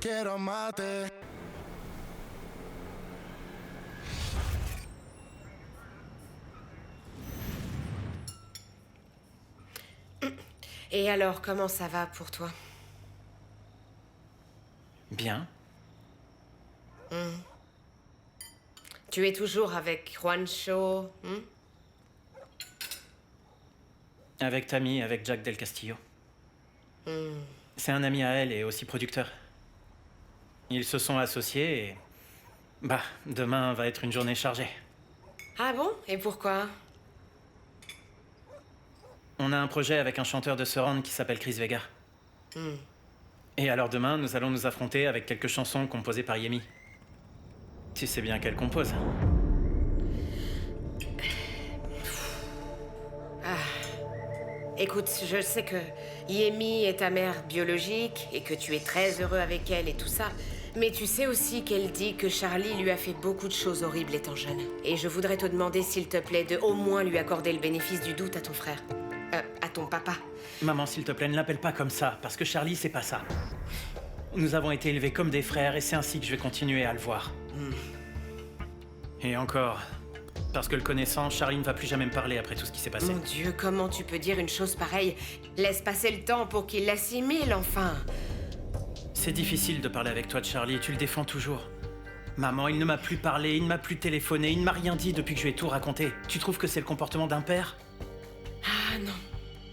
quiero amarte. Et alors, comment ça va pour toi? Bien. Tu es toujours avec Juancho, Avec Tammy, avec Jack Del Castillo. C'est un ami à elle et aussi producteur. Ils se sont associés et... Bah, demain va être une journée chargée. Ah bon? Et pourquoi? On a un projet avec un chanteur de surround qui s'appelle Chris Vega. Et alors demain, nous allons nous affronter avec quelques chansons composées par Yemi. Tu sais bien qu'elle compose. Écoute, je sais que Yemi est ta mère biologique et que tu es très heureux avec elle et tout ça. Mais tu sais aussi qu'elle dit que Charlie lui a fait beaucoup de choses horribles étant jeune. Et je voudrais te demander, s'il te plaît, de au moins lui accorder le bénéfice du doute à ton frère. À ton papa. Maman, s'il te plaît, ne l'appelle pas comme ça, parce que Charlie, c'est pas ça. Nous avons été élevés comme des frères et c'est ainsi que je vais continuer à le voir. Et encore, parce que le connaissant, Charlie ne va plus jamais me parler après tout ce qui s'est passé. Mon Dieu, comment tu peux dire une chose pareille? Laisse passer le temps pour qu'il l'assimile, enfin. C'est difficile de parler avec toi de Charlie, tu le défends toujours. Maman, il ne m'a plus parlé, il ne m'a plus téléphoné, il ne m'a rien dit depuis que je lui ai tout raconté. Tu trouves que c'est le comportement d'un père? Ah non.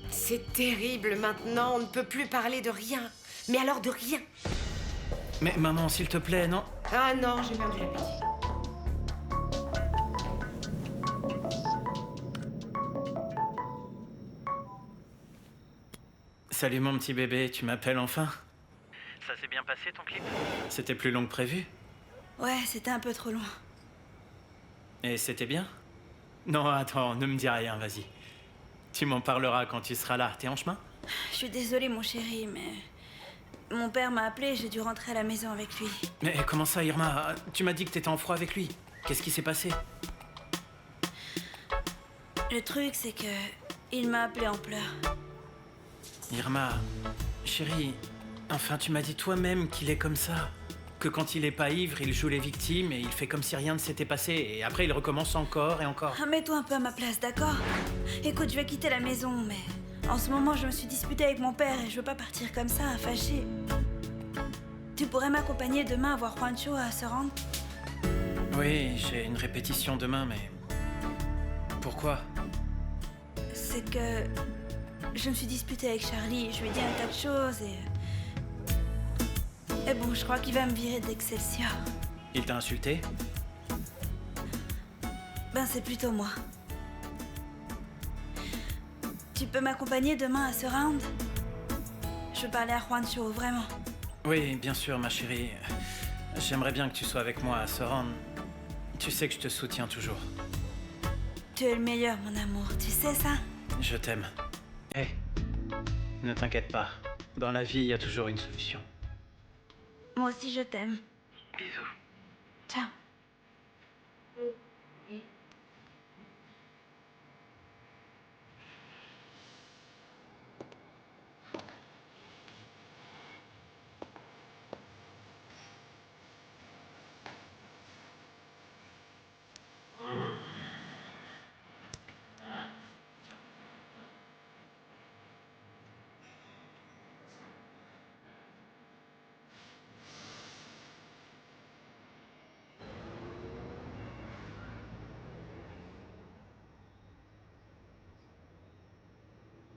C'est terrible maintenant, on ne peut plus parler de rien. Mais alors de rien. Mais maman, s'il te plaît, non? Ah non, j'ai perdu l'appétit. Salut mon petit bébé, tu m'appelles enfin? Ça s'est bien passé ton clip? C'était plus long que prévu? Ouais, c'était un peu trop loin. Et c'était bien? Non, attends, ne me dis rien, vas-y. Tu m'en parleras quand tu seras là. T'es en chemin? Je suis désolée, mon chéri, mais... Mon père m'a appelé et j'ai dû rentrer à la maison avec lui. Mais comment ça, Irma? Tu m'as dit que t'étais en froid avec lui. Qu'est-ce qui s'est passé? Le truc, c'est que... Il m'a appelé en pleurs. Irma, chérie, enfin tu m'as dit toi-même qu'il est comme ça. Que quand il est pas ivre, il joue les victimes et il fait comme si rien ne s'était passé. Et après, il recommence encore et encore. Ah, mets-toi un peu à ma place, d'accord? Écoute, je vais quitter la maison, mais... En ce moment, je me suis disputée avec mon père et je veux pas partir comme ça, fâchée. Tu pourrais m'accompagner demain à voir Juancho à se rendre? Oui, j'ai une répétition demain, mais... Pourquoi? C'est que... Je me suis disputée avec Charlie, je lui ai dit un tas de choses et... Et bon, je crois qu'il va me virer d'Excelsior. Il t'a insulté? Ben, c'est plutôt moi. Tu peux m'accompagner demain à ce round? Je veux parler à Juancho, vraiment. Oui, bien sûr, ma chérie. J'aimerais bien que tu sois avec moi à ce round. Tu sais que je te soutiens toujours. Tu es le meilleur, mon amour, tu sais ça? Je t'aime. Hé, ne t'inquiète pas. Dans la vie, il y a toujours une solution. Moi aussi, je t'aime. Bisous. Ciao.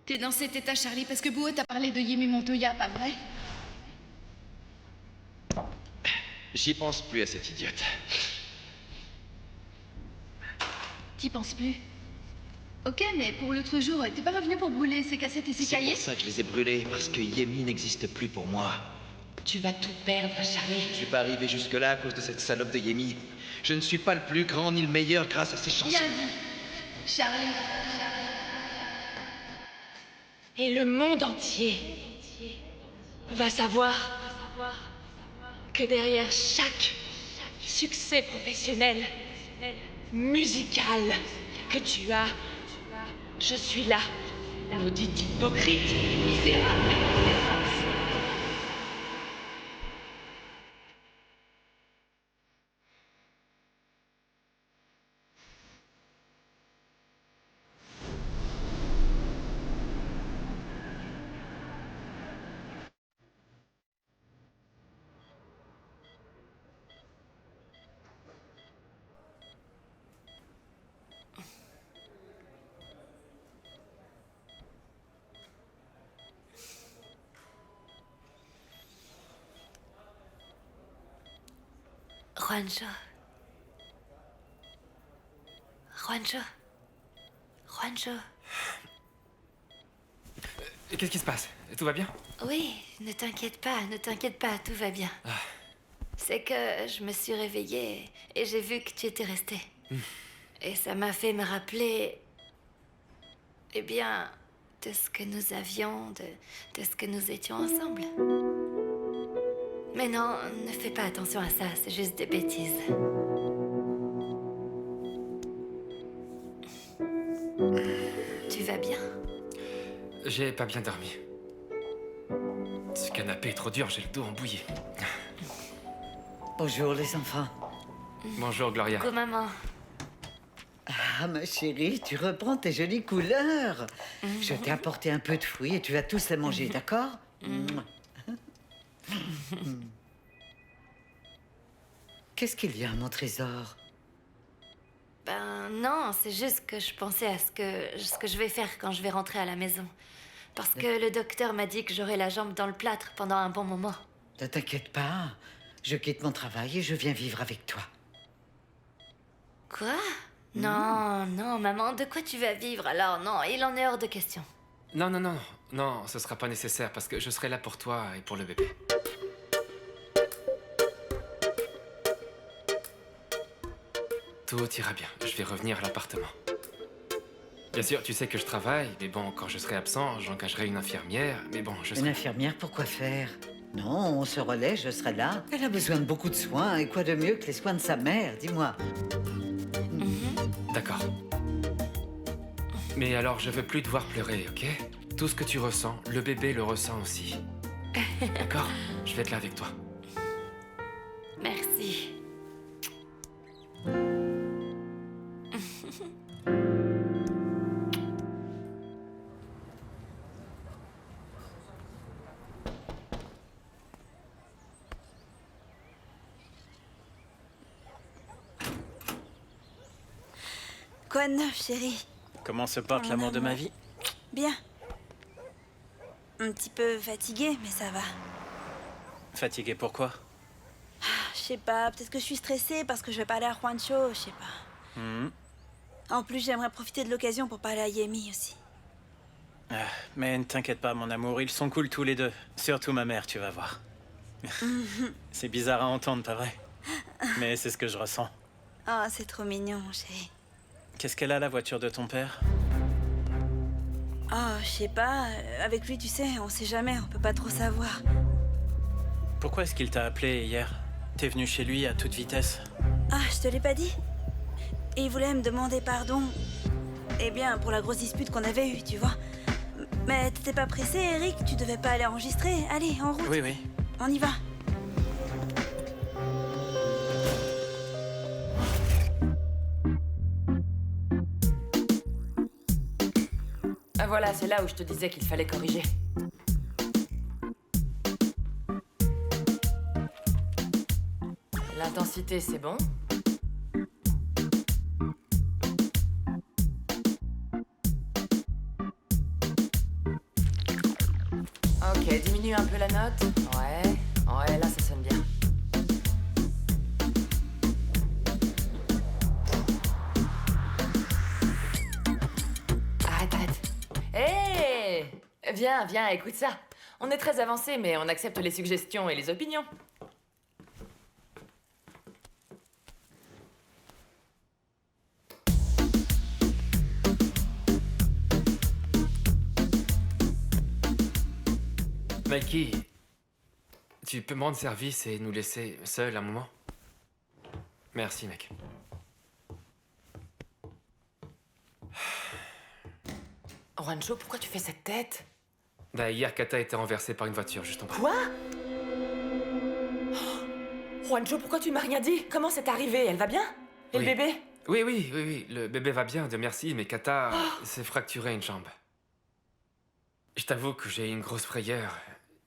T'es dans cet état, Charlie, parce que Bouot t'a parlé de Yemi Montoya, pas vrai? J'y pense plus à cette idiote. T'y penses plus? Ok, mais pour l'autre jour, t'es pas revenu pour brûler ses cassettes et ses C'est cahiers? pour ça que je les ai brûlés, parce que Yemi n'existe plus pour moi. Tu vas tout perdre, Charlie. Je suis pas arrivé jusque-là à cause de cette salope de Yemi. Je ne suis pas le plus grand ni le meilleur grâce à ces chansons. Bien dit, Charlie. Et le monde entier va savoir que derrière chaque succès professionnel, musical que tu as, je suis là, maudite hypocrite, misérable. Juancho. Juancho. Juancho. Qu'est-ce qui se passe? Tout va bien? Oui, ne t'inquiète pas, tout va bien. Ah. C'est que je me suis réveillée et j'ai vu que tu étais resté. Et ça m'a fait me rappeler... Eh bien, de ce que nous avions, de ce que nous étions ensemble. Mais non, ne fais pas attention à ça, c'est juste des bêtises. Tu vas bien? J'ai pas bien dormi. Ce canapé est trop dur, j'ai le dos embouillé. Bonjour les enfants. Bonjour Gloria. Coucou maman. Ah ma chérie, tu reprends tes jolies couleurs. Je t'ai apporté un peu de fruits et tu vas tous les manger, d'accord? Qu'est-ce qu'il y a, mon trésor? Ben non, c'est juste que je pensais à ce que je vais faire quand je vais rentrer à la maison. Parce que le docteur m'a dit que j'aurais la jambe dans le plâtre pendant un bon moment. Ne t'inquiète pas, je quitte mon travail et je viens vivre avec toi. Quoi? Non, non, maman, de quoi tu vas vivre alors? Non, il en est hors de question. Non, ce sera pas nécessaire parce que je serai là pour toi et pour le bébé. Tout ira bien, je vais revenir à l'appartement. Bien sûr, tu sais que je travaille, mais bon, quand je serai absent, j'engagerai une infirmière, mais bon, je Une serai... infirmière, pourquoi faire? Non, on se relaie, je serai là. Elle a besoin de beaucoup de soins, et quoi de mieux que les soins de sa mère, dis-moi. D'accord. Mais alors, je veux plus te voir pleurer, ok? Tout ce que tu ressens, le bébé le ressent aussi. D'accord? Je vais être là avec toi. Merci. Quoi de neuf, chérie? Comment se porte l'amour de ma vie? Bien. Un petit peu fatiguée, mais ça va. Fatigué pourquoi? Je sais pas, peut-être que je suis stressée parce que je vais parler à Juancho, je sais pas. En plus, j'aimerais profiter de l'occasion pour parler à Yemi aussi. Mais ne t'inquiète pas, mon amour, ils sont cool tous les deux. Surtout ma mère, tu vas voir. C'est bizarre à entendre, pas vrai? Mais c'est ce que je ressens. Oh, c'est trop mignon, chérie. Qu'est-ce qu'elle a, la voiture de ton père? Oh, je sais pas, avec lui, tu sais, on sait jamais, on peut pas trop savoir. Pourquoi est-ce qu'il t'a appelé hier? T'es venu chez lui à toute vitesse? Ah, je te l'ai pas dit? Et il voulait me demander pardon. Eh bien, pour la grosse dispute qu'on avait eue, tu vois. Mais t'étais pas pressé, Eric? Tu devais pas aller enregistrer? Allez, en route. Oui, oui. On y va. Ah voilà, c'est là où je te disais qu'il fallait corriger. L'intensité, c'est bon. Ok, diminue un peu la note. Ouais, là ça sonne bien. Arrête. Hé! Viens, écoute ça. On est très avancé, mais on accepte les suggestions et les opinions. Mikey, tu peux me rendre service et nous laisser seuls un moment? Merci, mec. Juancho, pourquoi tu fais cette tête? Bah, hier, Kata a été renversée par une voiture juste en bas. Quoi? Juancho, pourquoi tu m'as rien dit? Comment c'est arrivé? Elle va bien? Et Oui. le bébé? Oui, le bébé va bien, Dieu merci, mais Kata s'est fracturé une jambe. Je t'avoue que j'ai une grosse frayeur.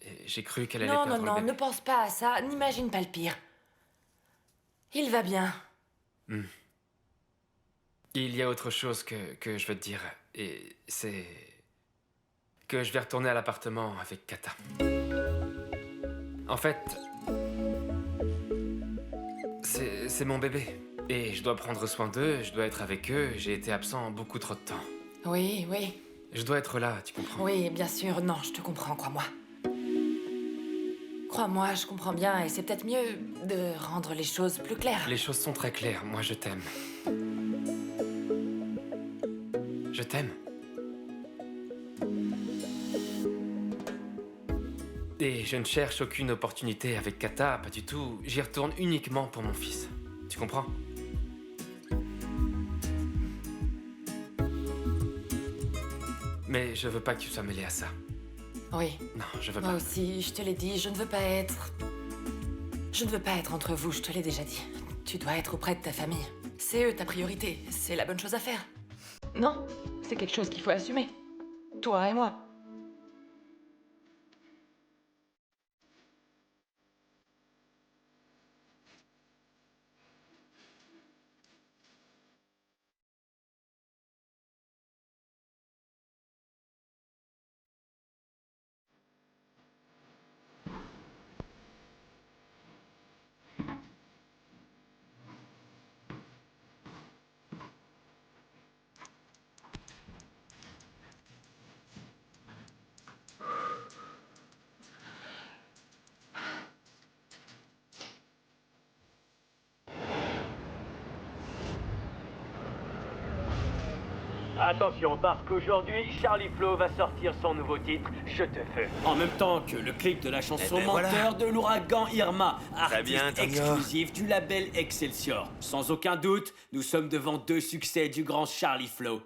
Et j'ai cru qu'elle allait perdre le bébé. Ne pense pas à ça, n'imagine pas le pire. Il va bien. Il y a autre chose que je veux te dire, et c'est que je vais retourner à l'appartement avec Kata. En fait, c'est mon bébé. Et je dois prendre soin d'eux, je dois être avec eux. J'ai été absent beaucoup trop de temps. Oui, oui. Je dois être là, tu comprends? Oui, bien sûr. Non, je te comprends, crois-moi. Crois-moi, je comprends bien et c'est peut-être mieux de rendre les choses plus claires. Les choses sont très claires. Moi, je t'aime. Je t'aime. Et je ne cherche aucune opportunité avec Kata, pas du tout. J'y retourne uniquement pour mon fils. Tu comprends? Mais je veux pas que tu sois mêlé à ça. Oui. Non, je veux Moi pas. aussi, je te l'ai dit, je ne veux pas être... Je ne veux pas être entre vous, je te l'ai déjà dit. Tu dois être auprès de ta famille. C'est eux ta priorité, c'est la bonne chose à faire. Non, c'est quelque chose qu'il faut assumer. Toi et moi. Attention, parce qu'aujourd'hui, Charlie Flo va sortir son nouveau titre, Je te fais. En même temps que le clip de la chanson ben Menteur voilà. de l'ouragan Irma, artiste bien, Tonio. exclusif du label Excelsior. Sans aucun doute, nous sommes devant 2 succès du grand Charlie Flo.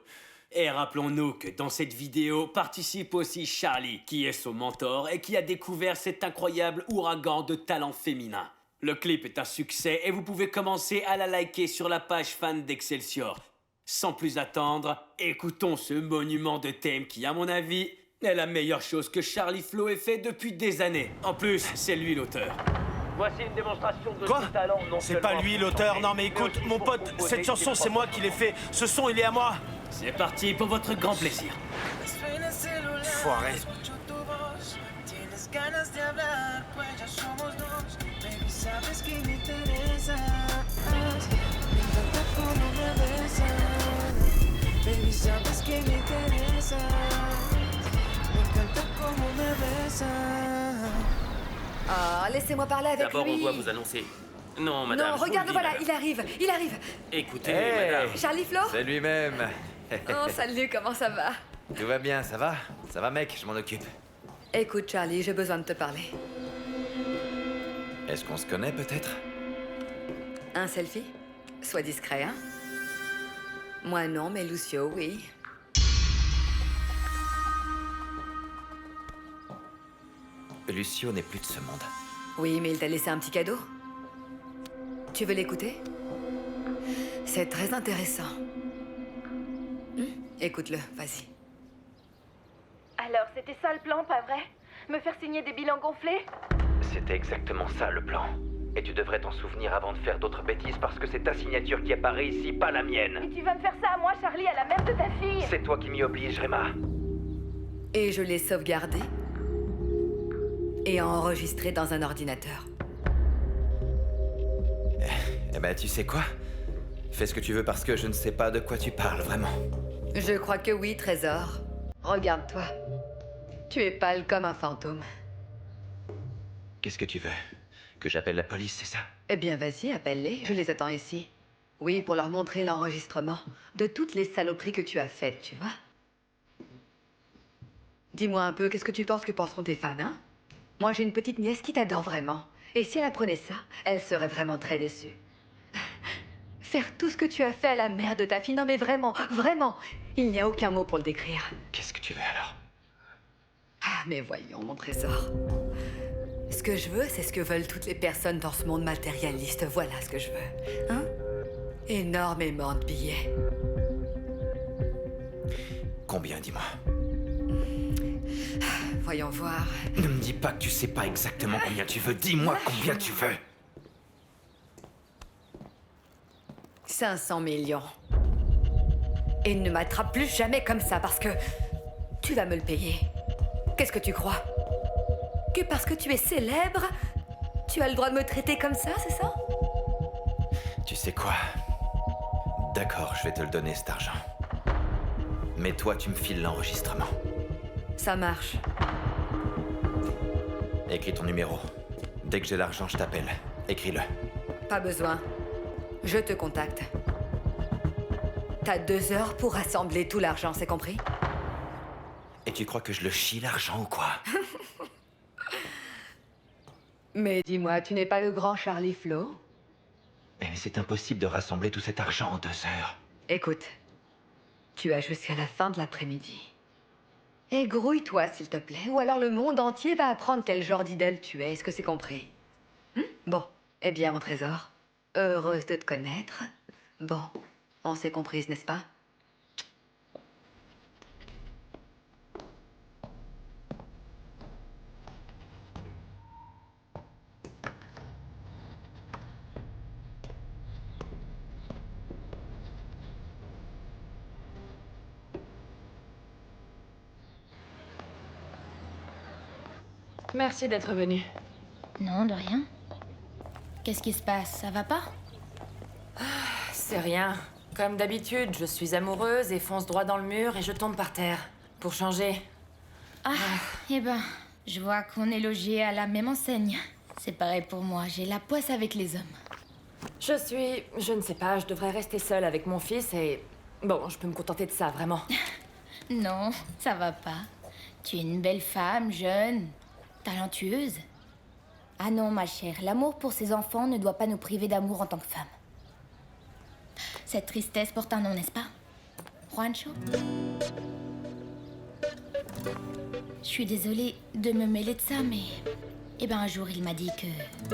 Et rappelons-nous que dans cette vidéo participe aussi Charlie, qui est son mentor et qui a découvert cet incroyable ouragan de talent féminin. Le clip est un succès et vous pouvez commencer à la liker sur la page fan d'Excelsior. Sans plus attendre, écoutons ce monument de thème qui, à mon avis, est la meilleure chose que Charlie Flo ait fait depuis des années. En plus, c'est lui l'auteur. Voici une démonstration de Quoi son talent. C'est pas lui l'auteur, non mais écoute, mon pote, cette chanson c'est moi qui l'ai fait. Ce son il est à moi. C'est parti pour votre grand plaisir. Foiré. Ah, laissez-moi parler avec D'abord, lui. on doit vous annoncer. Non, madame. Non, je vous le regarde, dis, voilà, madame. il arrive, il arrive. Écoutez, Hey. madame. Charlie Flo? C'est lui-même. Oh, salut, comment ça va? Tout va bien, ça va? Ça va, mec, je m'en occupe. Écoute, Charlie, j'ai besoin de te parler. Est-ce qu'on se connaît peut-être? Un selfie? Sois discret, hein? Moi non, mais Lucio, oui. Lucio n'est plus de ce monde. Oui, mais il t'a laissé un petit cadeau. Tu veux l'écouter? C'est très intéressant. Écoute-le, vas-y. Alors, c'était ça le plan, pas vrai? Me faire signer des bilans gonflés? C'était exactement ça le plan. Et tu devrais t'en souvenir avant de faire d'autres bêtises parce que c'est ta signature qui apparaît ici, pas la mienne. Et tu vas me faire ça à moi, Charlie, à la mère de ta fille? C'est toi qui m'y oblige, Rema. Et je l'ai sauvegardé et enregistré dans un ordinateur. Eh ben, tu sais quoi? Fais ce que tu veux parce que je ne sais pas de quoi tu parles, vraiment. Je crois que oui, Trésor. Regarde-toi. Tu es pâle comme un fantôme. Qu'est-ce que tu veux? Que j'appelle la police, c'est ça? Eh bien, vas-y, appelle-les. Je les attends ici. Oui, pour leur montrer l'enregistrement de toutes les saloperies que tu as faites, tu vois. Dis-moi un peu, qu'est-ce que tu penses que penseront tes fans, hein? Moi, j'ai une petite nièce qui t'adore vraiment. Et si elle apprenait ça, elle serait vraiment très déçue. Faire tout ce que tu as fait à la mère de ta fille, non mais vraiment, vraiment, il n'y a aucun mot pour le décrire. Qu'est-ce que tu veux alors? Ah, mais voyons, mon trésor. Ce que je veux, c'est ce que veulent toutes les personnes dans ce monde matérialiste. Voilà ce que je veux. Hein? Énormément de billets. Combien, dis-moi? Voyons voir. Ne me dis pas que tu sais pas exactement combien tu veux. Dis-moi combien tu veux. 500 millions. Et ne m'attrape plus jamais comme ça parce que tu vas me le payer. Qu'est-ce que tu crois? Que parce que tu es célèbre, tu as le droit de me traiter comme ça, c'est ça? Tu sais quoi? D'accord, je vais te le donner cet argent. Mais toi, tu me files l'enregistrement. Ça marche. Écris ton numéro. Dès que j'ai l'argent, je t'appelle. Écris-le. Pas besoin. Je te contacte. T'as 2 heures pour rassembler tout l'argent, c'est compris? Et tu crois que je le chie l'argent ou quoi? Mais dis-moi, tu n'es pas le grand Charlie Flo? Mais c'est impossible de rassembler tout cet argent en 2 heures. Écoute, tu as jusqu'à la fin de l'après-midi. Et grouille-toi, s'il te plaît, ou alors le monde entier va apprendre quel genre d'idole tu es. Est-ce que c'est compris? Bon, eh bien, mon trésor, heureuse de te connaître. Bon, on s'est comprises, n'est-ce pas? Merci d'être venu. Non, de rien. Qu'est-ce qui se passe? Ça va pas? C'est rien. Comme d'habitude, je suis amoureuse et fonce droit dans le mur et je tombe par terre. Pour changer. Eh ben, je vois qu'on est logés à la même enseigne. C'est pareil pour moi, j'ai la poisse avec les hommes. Je ne sais pas, je devrais rester seule avec mon fils et... Bon, je peux me contenter de ça, vraiment. Non, ça va pas. Tu es une belle femme, jeune, talentueuse. Ah non, ma chère, l'amour pour ses enfants ne doit pas nous priver d'amour en tant que femme. Cette tristesse porte un nom, n'est-ce pas? Juancho? Je suis désolée de me mêler de ça, mais... Eh ben, un jour, il m'a dit que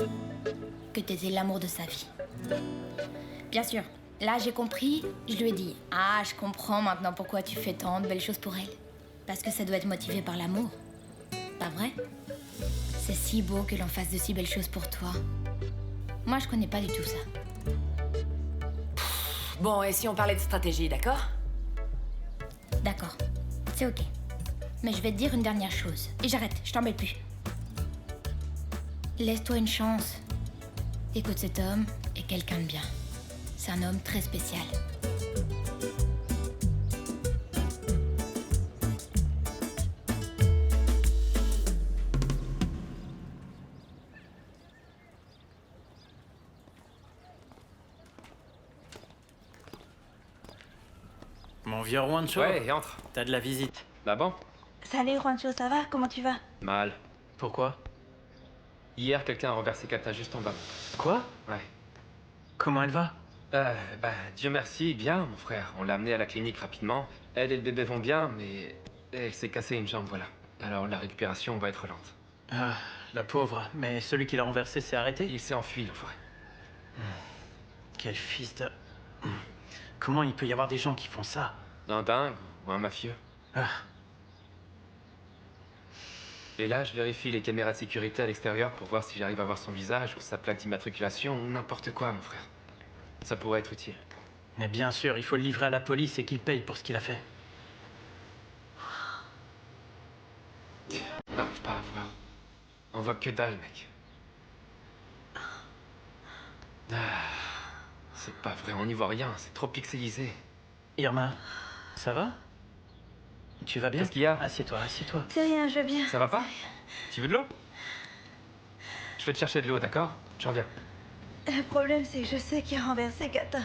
t'étais l'amour de sa vie. Bien sûr, là, j'ai compris, je lui ai dit... Ah, je comprends maintenant pourquoi tu fais tant de belles choses pour elle. Parce que ça doit être motivé par l'amour. Pas vrai? C'est si beau que l'on fasse de si belles choses pour toi. Moi, je connais pas du tout ça. Bon, et si on parlait de stratégie, d'accord? D'accord, c'est ok. Mais je vais te dire une dernière chose. Et j'arrête, je t'embête plus. Laisse-toi une chance. Écoute, cet homme est quelqu'un de bien. C'est un homme très spécial. Mon vieux Juancho. Ouais, entre. T'as de la visite. Bah bon? Salut Juancho, ça va? Comment tu vas? Mal. Pourquoi? Hier, quelqu'un a renversé Kata juste en bas. Quoi? Ouais. Comment elle va? Bah, Dieu merci, bien, mon frère. On l'a amenée à la clinique rapidement. Elle et le bébé vont bien, mais elle s'est cassé une jambe, voilà. Alors la récupération va être lente. Ah, la pauvre. Mais celui qui l'a renversé s'est arrêté? Il s'est enfui, l'enfoiré. Quel fils de... Comment il peut y avoir des gens qui font ça? Un dingue ou un mafieux. Ah. Et là, je vérifie les caméras de sécurité à l'extérieur pour voir si j'arrive à voir son visage ou sa plaque d'immatriculation ou n'importe quoi, mon frère. Ça pourrait être utile. Mais bien sûr, il faut le livrer à la police et qu'il paye pour ce qu'il a fait. N'arrive pas à voir. On voit que dalle, mec. C'est pas vrai, on n'y voit rien, c'est trop pixelisé. Irma, ça va? Tu vas bien? Qu'est-ce qu'il y a? Assieds-toi, assieds-toi. C'est rien, je vais bien. Ça va pas? Tu veux de l'eau? Je vais te chercher de l'eau, d'accord? Je reviens. Le problème, c'est que je sais qui a renversé Kata.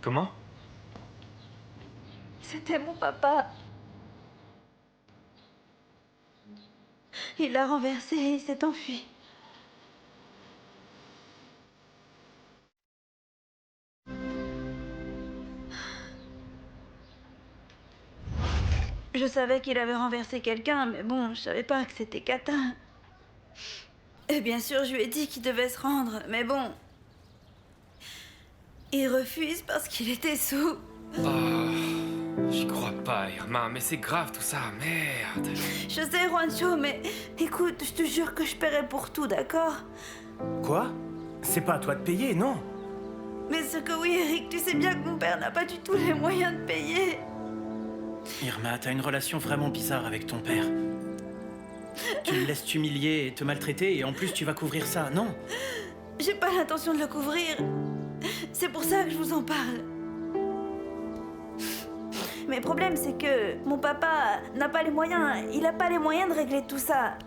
Comment? C'était mon papa. Il l'a renversé et il s'est enfui. Je savais qu'il avait renversé quelqu'un, mais bon, je savais pas que c'était Kata. Et bien sûr, je lui ai dit qu'il devait se rendre, mais bon... Il refuse parce qu'il était sous. Oh, j'y crois pas, Irma, mais c'est grave tout ça, merde. Je sais, Juancho, mais écoute, je te jure que je paierai pour tout, d'accord? Quoi? C'est pas à toi de payer, non? Mais ce que oui, Eric, tu sais bien que mon père n'a pas du tout les moyens de payer. Irma, t'as une relation vraiment bizarre avec ton père. Tu le laisses t'humilier et te maltraiter et en plus tu vas couvrir ça, non? j'ai pas l'intention de le couvrir. C'est pour ça que je vous en parle. Mais le problème, c'est que mon papa n'a pas les moyens. Il a pas les moyens de régler tout ça.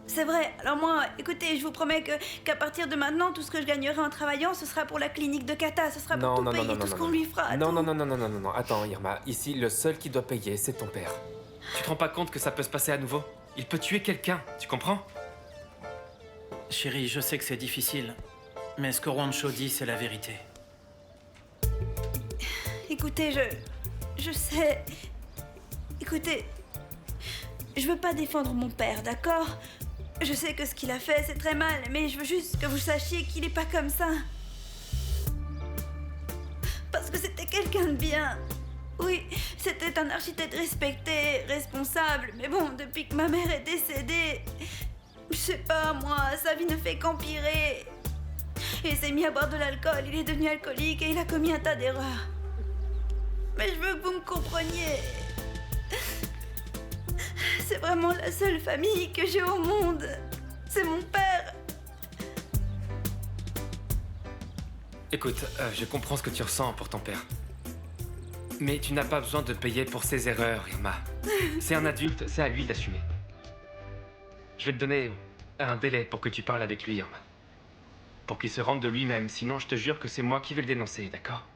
C'est vrai. Alors moi, écoutez, je vous promets qu'à partir de maintenant, tout ce que je gagnerai en travaillant, ce sera pour la clinique de Kata. Ce sera pour tout payer, tout ce qu'on lui fera. Non. Attends, Irma. Ici, le seul qui doit payer, c'est ton père. Tu te rends pas compte que ça peut se passer à nouveau? Il peut tuer quelqu'un, tu comprends? Chérie, je sais que c'est difficile, mais ce que Juancho dit, c'est la vérité. Écoutez, je sais... Écoutez, je veux pas défendre mon père, d'accord? Je sais que ce qu'il a fait, c'est très mal, mais je veux juste que vous sachiez qu'il est pas comme ça. Parce que c'était quelqu'un de bien. Oui, c'était un architecte respecté, responsable, mais bon, depuis que ma mère est décédée... Je sais pas, moi, sa vie ne fait qu'empirer. Il s'est mis à boire de l'alcool, il est devenu alcoolique et il a commis un tas d'erreurs. Mais je veux que vous me compreniez. C'est vraiment la seule famille que j'ai au monde. C'est mon père. Écoute, je comprends ce que tu ressens pour ton père. Mais tu n'as pas besoin de payer pour ses erreurs, Irma. C'est un adulte, c'est à lui d'assumer. Je vais te donner un délai pour que tu parles avec lui, Irma. Pour qu'il se rende de lui-même, sinon je te jure que c'est moi qui vais le dénoncer, d'accord?